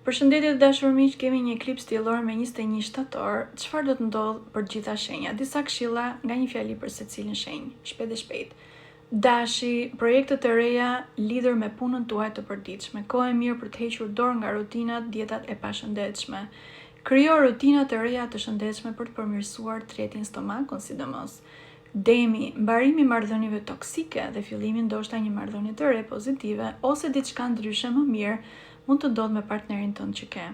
Përshëndetje të dashur miq, kemi një eklips diellor me 21 shtator. Çfarë do të ndodh për të gjitha shenjat? Disa këshilla nga një fjali për secilin shenjë, shpejt e shpejt. Dashi, projektet e reja lidhur me punën tuaj të përditshme, kohë e mirë për të hequr dorë nga rutinat, dietat e pashëndetshme. Krijo rutina të reja të shëndetshme për të përmirësuar tretin stomakun sidomos. Demi, mbarimi i marrëdhënieve toksike dhe fillimi ndoshta një marrëdhënie të re pozitive ose diçka ndryshe më mirë mund të ndodhë me partnerin tënd që ke.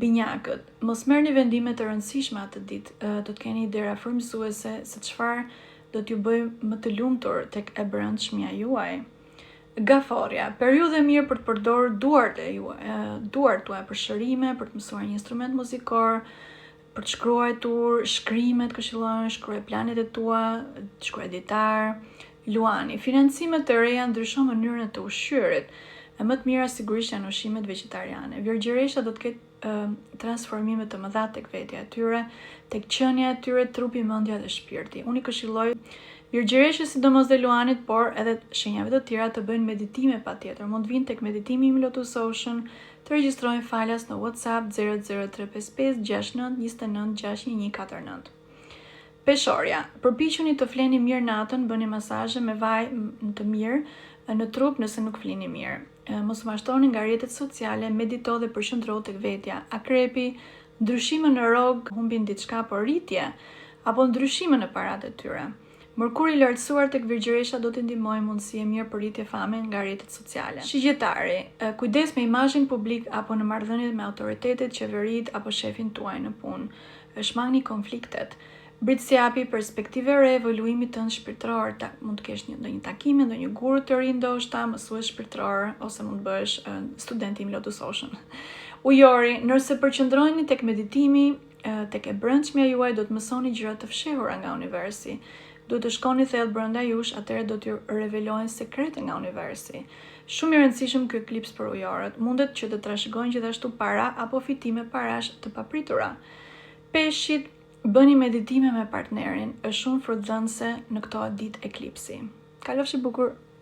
Binjakët, mos merrni vendime të rëndësishme atë ditë, do të keni idera frymëzuese se çfarë do t'ju bëjë më të lumtur tek e brendshmja juaj. Gaforja, periudhë e mirë për të përdorur duart tuaj për shërime, për të mësuar një instrument muzikor, për të shkruar shkrimet, këshillojnë, shkruaj planet e tua, shkruaj ditar. Luani, financimet e reja ndryshon mënyrën e të ushqyerit. E më të mira sigurisht janë ushqimet vegetariane. Virgjëresha do të ketë transformime të mëdha tek vetja e tyre, tek qenia e tyre, trupi, mendja dhe shpirti. Unë i këshilloj virgjëreshës sidomos dhe luanit, por edhe shenjave të tjera të bëjnë meditime patjetër. Mund vinë tek meditimi im Lotus Ocean, të regjistrojnë falas në WhatsApp 00355 69 29 61149. Peshorja, përpiquni të fleni mirë natën, bëni masazhe me vaj të mirë në trup nëse nuk flini mirë. Mos mashtoni nga rrjetet sociale, medito dhe përqendro tek vetja. Akrepi, ndryshime në rrog, humbin diçka por rritje, apo ndryshime në paratë e tyre. Mërkuri i lartësuar tek virgjëresha do t'i ndihmojë mundësi e mirë për rritje fame nga rrjetet sociale. Shigjetari, kujdes me imazhin publik apo në marrëdhëniet me autoritetet, qeverit apo shefin tuaj në punë. Shmangni konfliktet. Britsjapi, perspektive re, evoluimit tënd shpirtëror, mund të kesh ndonjë takim me ndonjë guru të ri ndoshta, mësues shpirtëror, ose mund të bëhesh student i Lotus Ocean. Ujori, nëse përqendroheni tek meditimi, tek e brendshmja juaj, do të mësoni gjëra të fshehura nga universi. Duhet të shkoni thellë brenda jush, atëherë do t'ju revelohen sekrete nga universi. Shumë i rëndësishëm ky eklips për ujorët. Mundet që të trashëgojnë gjithashtu para apo fitime parash të papritura. Peshqit, bëni meditime me partnerin, është shumë frutëdhënëse në këto ditë eklipsi. Kalofshi bukur!